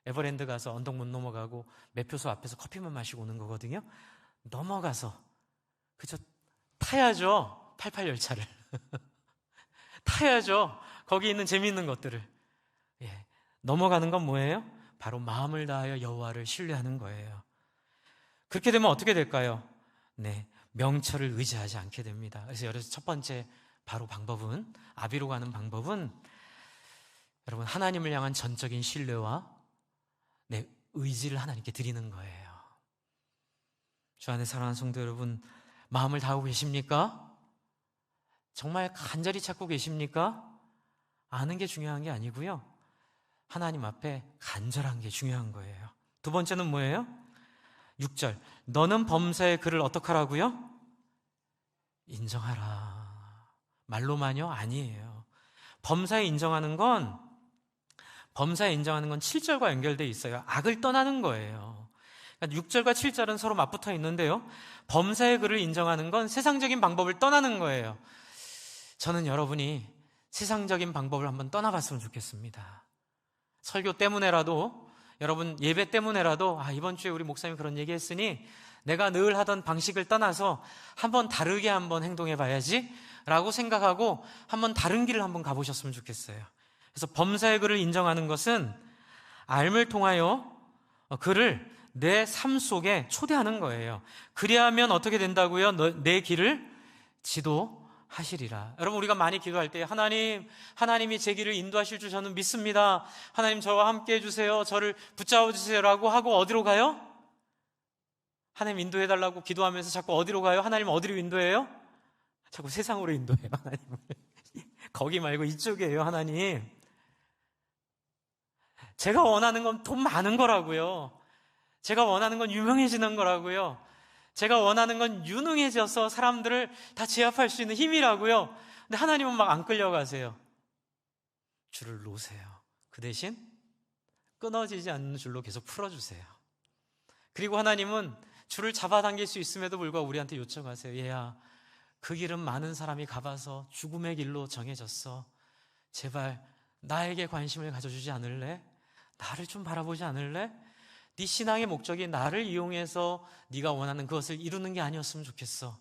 에버랜드 가서 언덕 못 넘어가고 매표소 앞에서 커피만 마시고 오는 거거든요. 넘어가서 그저 타야죠. 88 열차를 타야죠. 거기 있는 재미있는 것들을. 넘어가는 건 뭐예요? 바로 마음을 다하여 여호와를 신뢰하는 거예요. 그렇게 되면 어떻게 될까요? 명철을 의지하지 않게 됩니다. 그래서 첫 번째 바로 방법은, 아비로 가는 방법은, 여러분, 하나님을 향한 전적인 신뢰와 내 의지를 하나님께 드리는 거예요. 주 안에 사랑하는 성도 여러분, 마음을 다하고 계십니까? 정말 간절히 찾고 계십니까? 아는 게 중요한 게 아니고요, 하나님 앞에 간절한 게 중요한 거예요. 두 번째는 뭐예요? 6절, 너는 범사의 그를 어떻게 하라고요? 인정하라. 말로만요? 아니에요. 범사에 인정하는 건 7절과 연결되어 있어요. 악을 떠나는 거예요. 6절과 7절은 서로 맞붙어 있는데요, 범사의 그를 인정하는 건 세상적인 방법을 떠나는 거예요. 저는 여러분이 세상적인 방법을 한번 떠나봤으면 좋겠습니다. 설교 때문에라도, 여러분 예배 때문에라도, 이번 주에 우리 목사님이 그런 얘기 했으니 내가 늘 하던 방식을 떠나서 한번 다르게 한번 행동해 봐야지 라고 생각하고 한번 다른 길을 한번 가보셨으면 좋겠어요. 그래서 범사의 그를 인정하는 것은 알을 통하여 그를 내 삶 속에 초대하는 거예요. 그리하면 어떻게 된다고요? 내 길을 지도하시리라. 여러분, 우리가 많이 기도할 때 하나님이 제 길을 인도하실 줄 저는 믿습니다. 하나님 저와 함께 해주세요. 저를 붙잡아 주세요 라고 하고 어디로 가요? 하나님 인도해달라고 기도하면서 자꾸 어디로 가요? 하나님 어디로 인도해요? 자꾸 세상으로 인도해요, 하나님을. 거기 말고 이쪽이에요, 하나님. 제가 원하는 건 돈 많은 거라고요. 제가 원하는 건 유명해지는 거라고요. 제가 원하는 건 유능해져서 사람들을 다 제압할 수 있는 힘이라고요. 근데 하나님은 막 안 끌려가세요. 줄을 놓으세요. 그 대신 끊어지지 않는 줄로 계속 풀어주세요. 그리고 하나님은 줄을 잡아당길 수 있음에도 불구하고 우리한테 요청하세요. 얘야, 그 길은 많은 사람이 가봐서 죽음의 길로 정해졌어. 제발 나에게 관심을 가져주지 않을래? 나를 좀 바라보지 않을래? 네 신앙의 목적이 나를 이용해서 네가 원하는 그것을 이루는 게 아니었으면 좋겠어.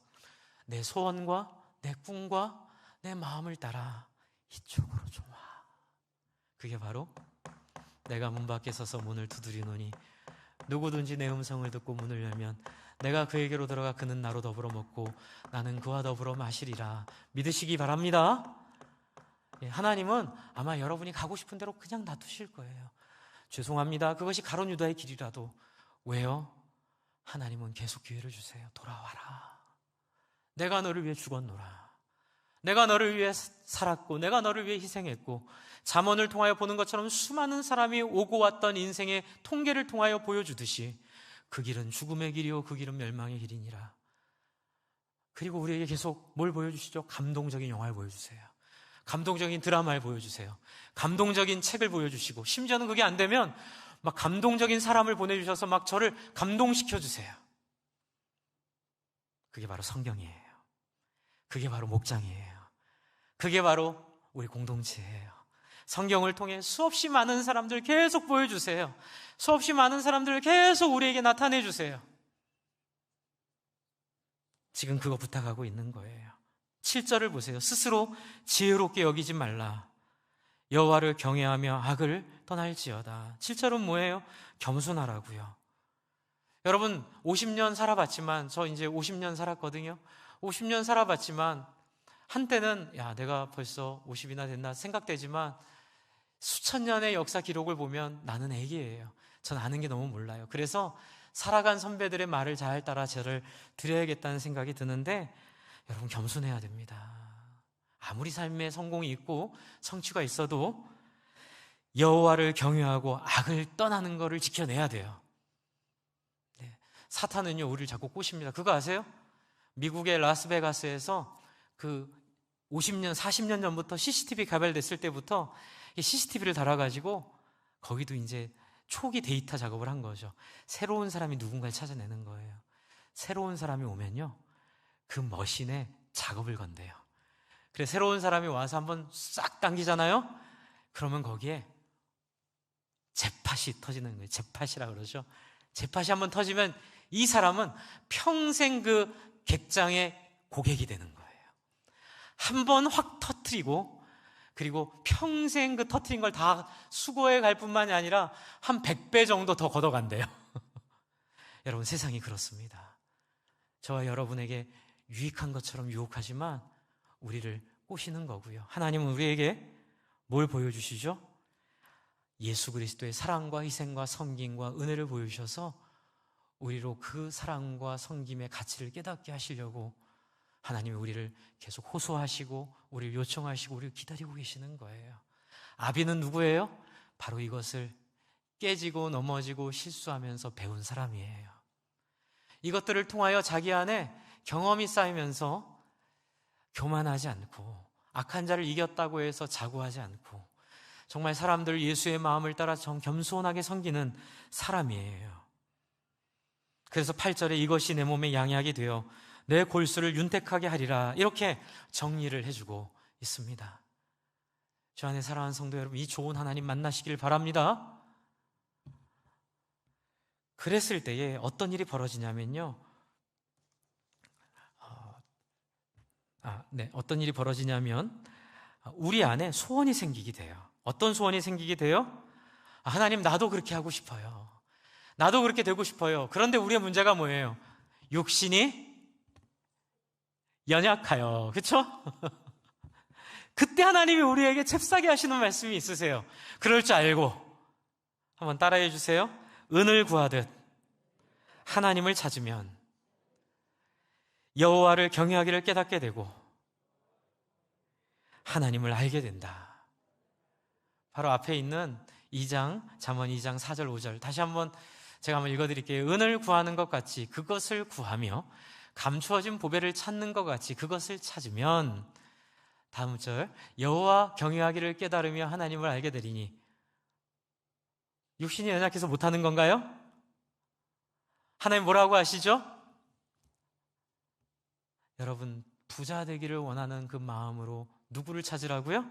내 소원과 내 꿈과 내 마음을 따라 이쪽으로 좀 와. 그게 바로 내가 문 밖에 서서 문을 두드리노니 누구든지 내 음성을 듣고 문을 열면 내가 그에게로 들어가 그는 나로 더불어 먹고 나는 그와 더불어 마시리라. 믿으시기 바랍니다. 하나님은 아마 여러분이 가고 싶은 대로 그냥 놔두실 거예요. 죄송합니다. 그것이 가룟 유다의 길이라도. 왜요? 하나님은 계속 기회를 주세요. 돌아와라. 내가 너를 위해 죽었노라. 내가 너를 위해 살았고 내가 너를 위해 희생했고, 잠언을 통하여 보는 것처럼 수많은 사람이 오고 왔던 인생의 통계를 통하여 보여주듯이 그 길은 죽음의 길이요 그 길은 멸망의 길이니라. 그리고 우리에게 계속 뭘 보여주시죠? 감동적인 영화를 보여주세요. 감동적인 드라마를 보여주세요. 감동적인 책을 보여주시고, 심지어는 그게 안 되면 막 감동적인 사람을 보내주셔서 막 저를 감동시켜주세요. 그게 바로 성경이에요. 그게 바로 목장이에요. 그게 바로 우리 공동체예요. 성경을 통해 수없이 많은 사람들 계속 보여주세요. 수없이 많은 사람들을 계속 우리에게 나타내주세요. 지금 그거 부탁하고 있는 거예요. 7절을 보세요. 스스로 지혜롭게 여기지 말라. 여호와를 경외하며 악을 떠날지어다. 7절은 뭐예요? 겸손하라고요. 여러분 50년 살아봤지만, 저 이제 50년 살았거든요. 50년 살아봤지만 한때는 야, 내가 벌써 50이나 됐나 생각되지만 수천 년의 역사 기록을 보면 나는 애기예요. 전 아는 게 너무 몰라요. 그래서 살아간 선배들의 말을 잘 따라 저를 드려야겠다는 생각이 드는데, 여러분 겸손해야 됩니다. 아무리 삶에 성공이 있고 성취가 있어도 여호와를 경외하고 악을 떠나는 것을 지켜내야 돼요. 네. 사탄은요 우리를 자꾸 꼬십니다. 그거 아세요? 미국의 라스베가스에서 그 50년, 40년 전부터 CCTV 개발됐을 때부터 CCTV를 달아가지고 거기도 이제 초기 데이터 작업을 한 거죠. 새로운 사람이 누군가를 찾아내는 거예요. 새로운 사람이 오면요 그 머신에 작업을 건대요. 그래서 새로운 사람이 와서 한번 싹 당기잖아요. 그러면 거기에 재팟이 터지는 거예요. 재팟이라 그러죠. 재팟이 한번 터지면 이 사람은 평생 그 객장의 고객이 되는 거예요. 한번 확 터뜨리고, 그리고 평생 그 터뜨린 걸 다 수거해 갈 뿐만이 아니라 한 100배 정도 더 걷어간대요. 여러분 세상이 그렇습니다. 저와 여러분에게 유익한 것처럼 유혹하지만 우리를 꼬시는 거고요. 하나님은 우리에게 뭘 보여주시죠? 예수 그리스도의 사랑과 희생과 섬김과 은혜를 보여주셔서 우리로 그 사랑과 섬김의 가치를 깨닫게 하시려고 하나님이 우리를 계속 호소하시고 우리를 요청하시고 우리를 기다리고 계시는 거예요. 아비는 누구예요? 바로 이것을 깨지고 넘어지고 실수하면서 배운 사람이에요. 이것들을 통하여 자기 안에 경험이 쌓이면서 교만하지 않고 악한 자를 이겼다고 해서 자고하지 않고 정말 사람들 예수의 마음을 따라 겸손하게 섬기는 사람이에요. 그래서 8절에 이것이 내 몸에 양약이 되어 내 골수를 윤택하게 하리라, 이렇게 정리를 해주고 있습니다. 주 안에 사랑하는 성도 여러분, 이 좋은 하나님 만나시길 바랍니다. 그랬을 때에 어떤 일이 벌어지냐면요, 어떤 일이 벌어지냐면 우리 안에 소원이 생기게 돼요. 어떤 소원이 생기게 돼요? 하나님, 나도 그렇게 하고 싶어요. 나도 그렇게 되고 싶어요. 그런데 우리의 문제가 뭐예요? 육신이 연약하여. 그렇죠? 그때 하나님이 우리에게 잽싸게 하시는 말씀이 있으세요. 그럴 줄 알고 한번 따라해 주세요. 은을 구하듯 하나님을 찾으면 여호와를 경외하기를 깨닫게 되고 하나님을 알게 된다. 바로 앞에 있는 잠언 2장 4절 5절 다시 한번 제가 한번 읽어드릴게요. 은을 구하는 것 같이 그것을 구하며 감추어진 보배를 찾는 것 같이 그것을 찾으면, 다음 절, 여호와 경외하기를 깨달으며 하나님을 알게 되리니. 육신이 연약해서 못하는 건가요? 하나님 뭐라고 하시죠? 여러분, 부자 되기를 원하는 그 마음으로 누구를 찾으라고요?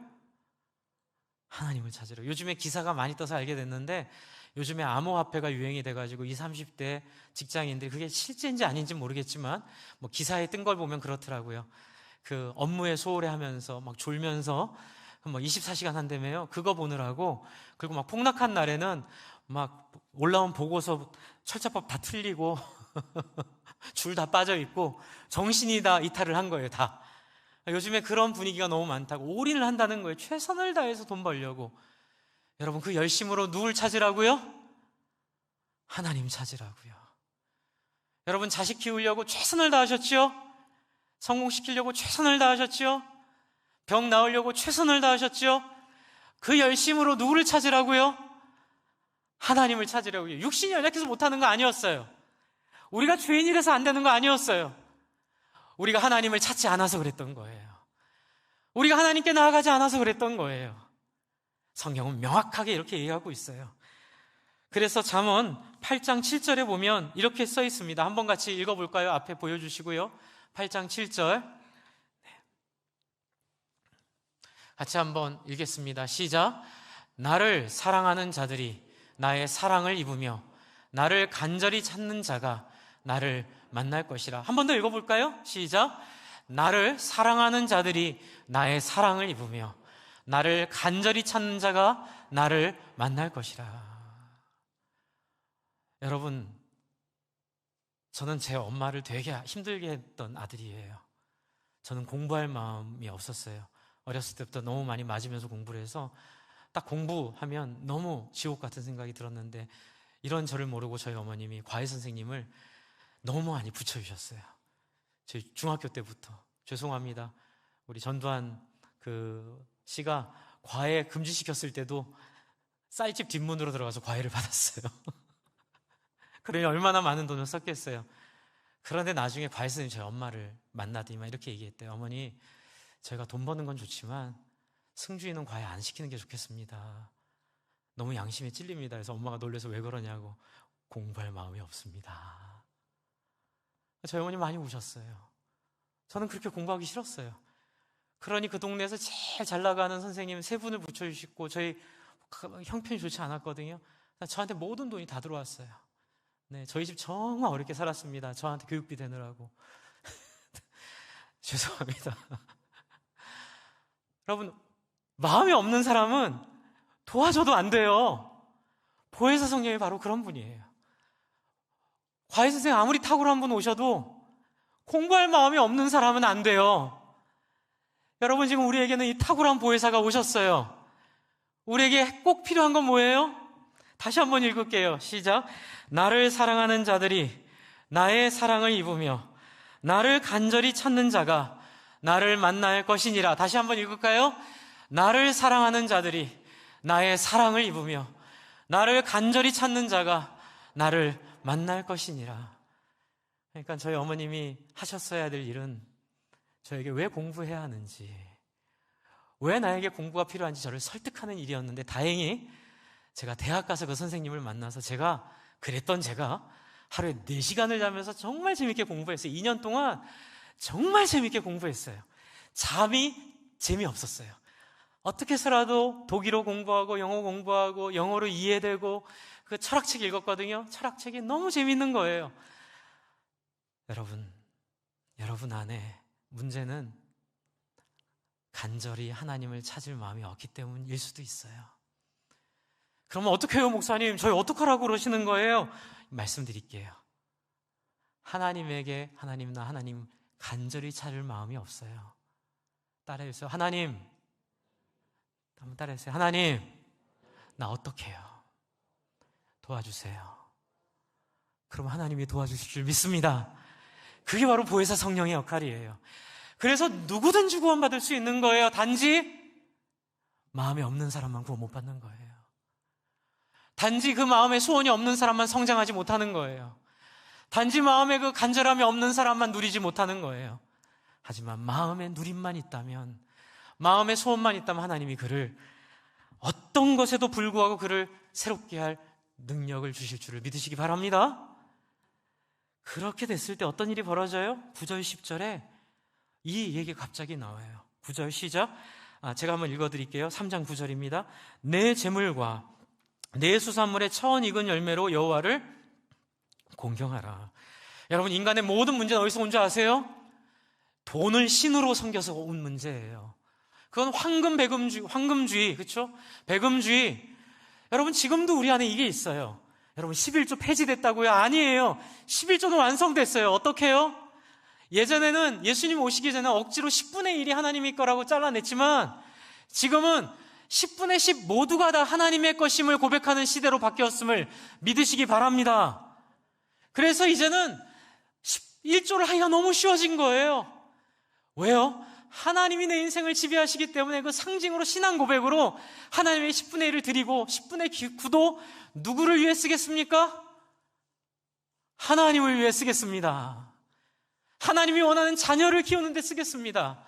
하나님을 찾으라고. 요즘에 기사가 많이 떠서 알게 됐는데, 요즘에 암호화폐가 유행이 돼가지고 20, 30대 직장인들이, 그게 실제인지 아닌지 모르겠지만 뭐 기사에 뜬 걸 보면 그렇더라고요. 그 업무에 소홀해 하면서 막 졸면서 뭐 24시간 한다며요. 그거 보느라고. 그리고 막 폭락한 날에는 막 올라온 보고서 철자법 다 틀리고 줄 다 빠져 있고 정신이 다 이탈을 한 거예요, 다. 요즘에 그런 분위기가 너무 많다고. 올인을 한다는 거예요. 최선을 다해서 돈 벌려고. 여러분, 그 열심으로 누굴 찾으라고요? 하나님 찾으라고요. 여러분, 자식 키우려고 최선을 다하셨죠? 성공시키려고 최선을 다하셨죠? 병 나으려고 최선을 다하셨죠? 그 열심으로 누구를 찾으라고요? 하나님을 찾으라고요. 육신이 연약해서 못하는 거 아니었어요. 우리가 죄인이라서 안 되는 거 아니었어요. 우리가 하나님을 찾지 않아서 그랬던 거예요. 우리가 하나님께 나아가지 않아서 그랬던 거예요. 성경은 명확하게 이렇게 얘기하고 있어요. 그래서 잠언 8장 7절에 보면 이렇게 써 있습니다. 한번 같이 읽어볼까요? 앞에 보여주시고요. 8장 7절 같이 한번 읽겠습니다. 시작. 나를 사랑하는 자들이 나의 사랑을 입으며 나를 간절히 찾는 자가 나를 만날 것이라. 한 번 더 읽어볼까요? 시작. 나를 사랑하는 자들이 나의 사랑을 입으며 나를 간절히 찾는 자가 나를 만날 것이라. 여러분, 저는 제 엄마를 되게 힘들게 했던 아들이에요. 저는 공부할 마음이 없었어요. 어렸을 때부터 너무 많이 맞으면서 공부를 해서 딱 공부하면 너무 지옥 같은 생각이 들었는데, 이런 저를 모르고 저희 어머님이 과외 선생님을 너무 많이 붙여주셨어요. 제 중학교 때부터. 죄송합니다. 우리 전두환 그 씨가 과외 금지시켰을 때도 쌀집 뒷문으로 들어가서 과외를 받았어요. 그러니 얼마나 많은 돈을 썼겠어요. 그런데 나중에 과외 선생님이 저희 엄마를 만나더니만 이렇게 얘기했대요. 어머니, 제가 돈 버는 건 좋지만 승주이는 과외 안 시키는 게 좋겠습니다. 너무 양심에 찔립니다. 그래서 엄마가 놀라서 왜 그러냐고. 공부할 마음이 없습니다. 저희 어머니 많이 우셨어요. 저는 그렇게 공부하기 싫었어요. 그러니 그 동네에서 제일 잘 나가는 선생님 3분을 붙여주시고, 저희 형편이 좋지 않았거든요. 저한테 모든 돈이 다 들어왔어요. 네, 저희 집 정말 어렵게 살았습니다. 저한테 교육비 되느라고. 죄송합니다. 여러분, 마음이 없는 사람은 도와줘도 안 돼요. 보혜사 성령이 바로 그런 분이에요. 과외 선생님 아무리 탁월한 분 오셔도 공부할 마음이 없는 사람은 안 돼요. 여러분, 지금 우리에게는 이 탁월한 보혜사가 오셨어요. 우리에게 꼭 필요한 건 뭐예요? 다시 한번 읽을게요. 시작. 나를 사랑하는 자들이 나의 사랑을 입으며 나를 간절히 찾는 자가 나를 만날 것이니라. 다시 한번 읽을까요? 나를 사랑하는 자들이 나의 사랑을 입으며 나를 간절히 찾는 자가 나를 만날 것이니라. 그러니까 저희 어머님이 하셨어야 될 일은 저에게 왜 공부해야 하는지, 왜 나에게 공부가 필요한지 저를 설득하는 일이었는데, 다행히 제가 대학 가서 그 선생님을 만나서 제가 하루에 4시간을 자면서 정말 재밌게 공부했어요. 2년 동안 정말 재밌게 공부했어요. 잠이 재미없었어요. 어떻게 해서라도 독일어 공부하고 영어 공부하고 영어로 이해되고, 그 철학책 읽었거든요. 철학책이 너무 재밌는 거예요. 여러분 안에 문제는 간절히 하나님을 찾을 마음이 없기 때문일 수도 있어요. 그러면 어떻게 해요, 목사님? 저희 어떡하라고 그러시는 거예요? 말씀드릴게요. 하나님에게 하나님 간절히 찾을 마음이 없어요. 따라해주세요. 하나님, 한번 따라해주세요. 하나님, 나 어떡해요? 도와주세요. 그럼 하나님이 도와주실 줄 믿습니다. 그게 바로 보혜사 성령의 역할이에요. 그래서 누구든지 구원받을 수 있는 거예요. 단지 마음에 없는 사람만 구원 못 받는 거예요. 단지 그 마음에 소원이 없는 사람만 성장하지 못하는 거예요. 단지 마음에 그 간절함이 없는 사람만 누리지 못하는 거예요. 하지만 마음에 누림만 있다면, 마음에 소원만 있다면 하나님이 그를 어떤 것에도 불구하고 그를 새롭게 할 능력을 주실 줄을 믿으시기 바랍니다. 그렇게 됐을 때 어떤 일이 벌어져요? 9절 10절에 이 얘기가 갑자기 나와요. 9절 시작. 제가 한번 읽어드릴게요. 3장 9절입니다. 내 재물과 내 수산물의 처음 익은 열매로 여호와를 공경하라. 여러분, 인간의 모든 문제는 어디서 온 줄 아세요? 돈을 신으로 섬겨서 온 문제예요. 그건 황금주의, 그렇죠? 배금주의. 여러분, 지금도 우리 안에 이게 있어요. 여러분, 11조 폐지됐다고요? 아니에요. 11조는 완성됐어요. 어떻게 해요? 예전에는 예수님 오시기 전에 억지로 10분의 1이 하나님의 거라고 잘라냈지만, 지금은 10분의 10 모두가 다 하나님의 것임을 고백하는 시대로 바뀌었음을 믿으시기 바랍니다. 그래서 이제는 1조를 하기가 너무 쉬워진 거예요. 왜요? 하나님이 내 인생을 지배하시기 때문에 그 상징으로 신앙 고백으로 하나님의 10분의 1을 드리고 10분의 9도 누구를 위해 쓰겠습니까? 하나님을 위해 쓰겠습니다. 하나님이 원하는 자녀를 키우는 데 쓰겠습니다.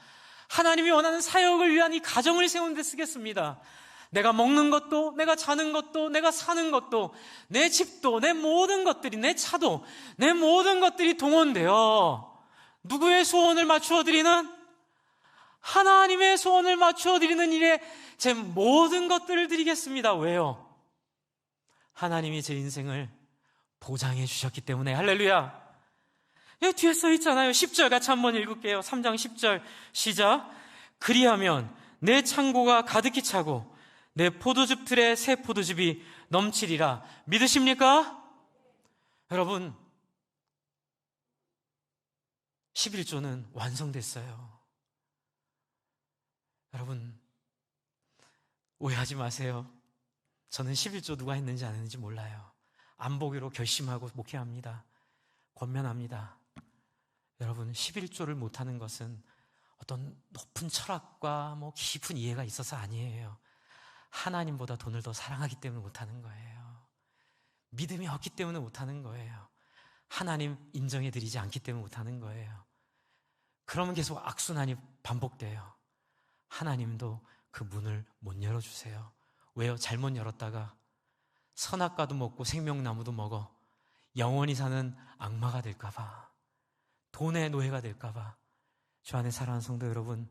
하나님이 원하는 사역을 위한 이 가정을 세우는 데 쓰겠습니다. 내가 먹는 것도, 내가 자는 것도, 내가 사는 것도, 내 집도, 내 모든 것들이, 내 차도, 내 모든 것들이 동원되어 누구의 소원을 맞추어 드리는? 하나님의 소원을 맞추어 드리는 일에 제 모든 것들을 드리겠습니다. 왜요? 하나님이 제 인생을 보장해 주셨기 때문에. 할렐루야. 여기 뒤에 써 있잖아요. 10절 같이 한번 읽을게요. 3장 10절 시작. 그리하면 내 창고가 가득히 차고 내 포도즙 틀에 새 포도즙이 넘치리라. 믿으십니까? 여러분, 11조는 완성됐어요. 여러분, 오해하지 마세요. 저는 11조 누가 했는지 안 했는지 몰라요. 안 보기로 결심하고 목회합니다. 권면합니다. 여러분, 11조를 못하는 것은 어떤 높은 철학과 깊은 이해가 있어서 아니에요. 하나님보다 돈을 더 사랑하기 때문에 못하는 거예요. 믿음이 없기 때문에 못하는 거예요. 하나님 인정해드리지 않기 때문에 못하는 거예요. 그러면 계속 악순환이 반복돼요. 하나님도 그 문을 못 열어주세요. 왜요? 잘못 열었다가 선악과도 먹고 생명나무도 먹어 영원히 사는 악마가 될까봐, 돈의 노예가 될까봐. 주 안에 사랑하는 성도 여러분,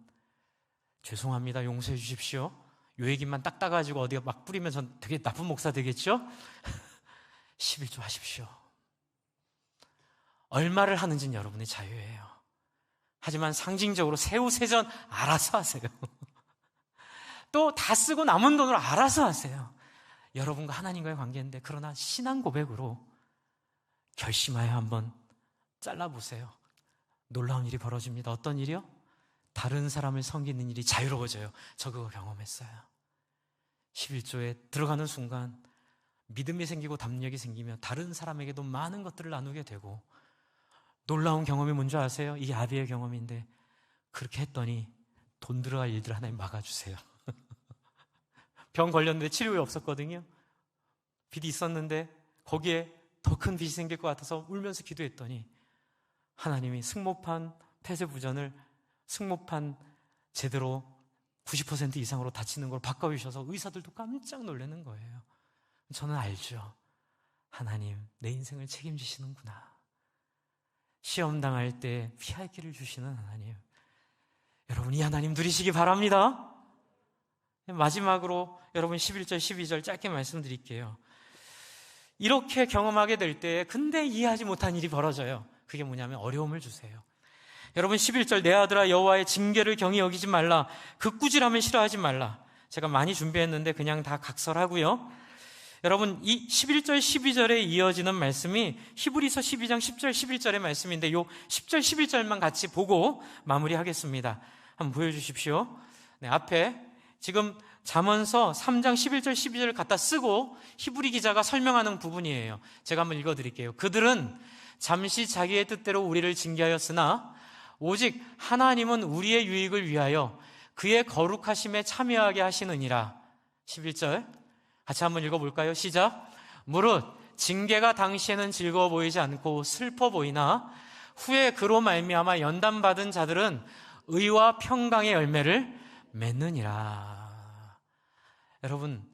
죄송합니다. 용서해 주십시오. 요 얘기만 딱 따가지고 어디가 막 뿌리면 전 되게 나쁜 목사 되겠죠? 11조 하십시오. 얼마를 하는지는 여러분의 자유예요. 하지만 상징적으로 새우세전 알아서 하세요. 또 다 쓰고 남은 돈으로 알아서 하세요. 여러분과 하나님과의 관계인데, 그러나 신앙 고백으로 결심하여 한번 잘라보세요. 놀라운 일이 벌어집니다. 어떤 일이요? 다른 사람을 섬기는 일이 자유로워져요. 저 그거 경험했어요. 11조에 들어가는 순간 믿음이 생기고 담력이 생기며 다른 사람에게도 많은 것들을 나누게 되고, 놀라운 경험이 뭔지 아세요? 이게 아비의 경험인데, 그렇게 했더니 돈 들어갈 일들 하나님 막아주세요. 병 걸렸는데 치료가 없었거든요. 빚이 있었는데 거기에 더 큰 빚이 생길 것 같아서 울면서 기도했더니 하나님이 승모판 폐쇄부전을 승모판 제대로 90% 이상으로 다치는 걸 바꿔주셔서 의사들도 깜짝 놀라는 거예요. 저는 알죠. 하나님, 내 인생을 책임지시는구나. 시험 당할 때 피할 길을 주시는 하나님. 여러분, 이 하나님 누리시기 바랍니다. 마지막으로 여러분 11절, 12절 짧게 말씀드릴게요. 이렇게 경험하게 될 때 근데 이해하지 못한 일이 벌어져요. 그게 뭐냐면 어려움을 주세요. 여러분 11절, 내 아들아 여호와의 징계를 경히 여기지 말라. 그 꾸지람을 싫어하지 말라. 제가 많이 준비했는데 그냥 다 각설하고요. 여러분, 이 11절, 12절에 이어지는 말씀이 히브리서 12장 10절, 11절의 말씀인데 요 10절, 11절만 같이 보고 마무리하겠습니다. 한번 보여주십시오. 네, 앞에 지금 잠언서 3장 11절, 12절을 갖다 쓰고 히브리 기자가 설명하는 부분이에요. 제가 한번 읽어드릴게요. 그들은 잠시 자기의 뜻대로 우리를 징계하였으나 오직 하나님은 우리의 유익을 위하여 그의 거룩하심에 참여하게 하시느니라. 11절, 같이 한번 읽어볼까요? 시작. 무릇 징계가 당시에는 즐거워 보이지 않고 슬퍼 보이나 후에 그로 말미암아 연단받은 자들은 의와 평강의 열매를 맺느니라. 여러분,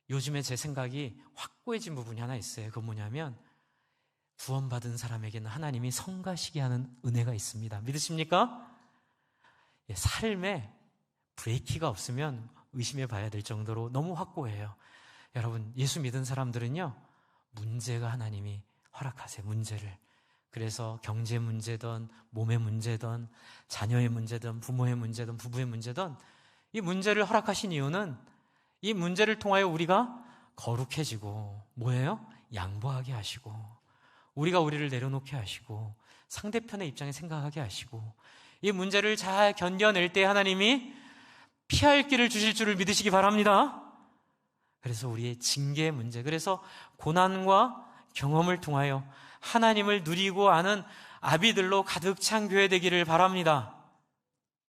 요즘에 제 생각이 확고해진 부분이 하나 있어요. 그건 뭐냐면 구원받은 사람에게는 하나님이 성가시게 하는 은혜가 있습니다. 믿으십니까? 삶에 브레이키가 없으면 의심해 봐야 될 정도로 너무 확고해요. 여러분, 예수 믿은 사람들은요, 문제가 하나님이 허락하세요. 문제를. 그래서 경제 문제든 몸의 문제든 자녀의 문제든 부모의 문제든 부부의 문제든 이 문제를 허락하신 이유는 이 문제를 통하여 우리가 거룩해지고 뭐예요? 양보하게 하시고 우리가 우리를 내려놓게 하시고 상대편의 입장에 생각하게 하시고 이 문제를 잘 견뎌낼 때 하나님이 피할 길을 주실 줄을 믿으시기 바랍니다. 그래서 우리의 징계의 문제, 그래서 고난과 경험을 통하여 하나님을 누리고 아는 아비들로 가득 찬 교회 되기를 바랍니다.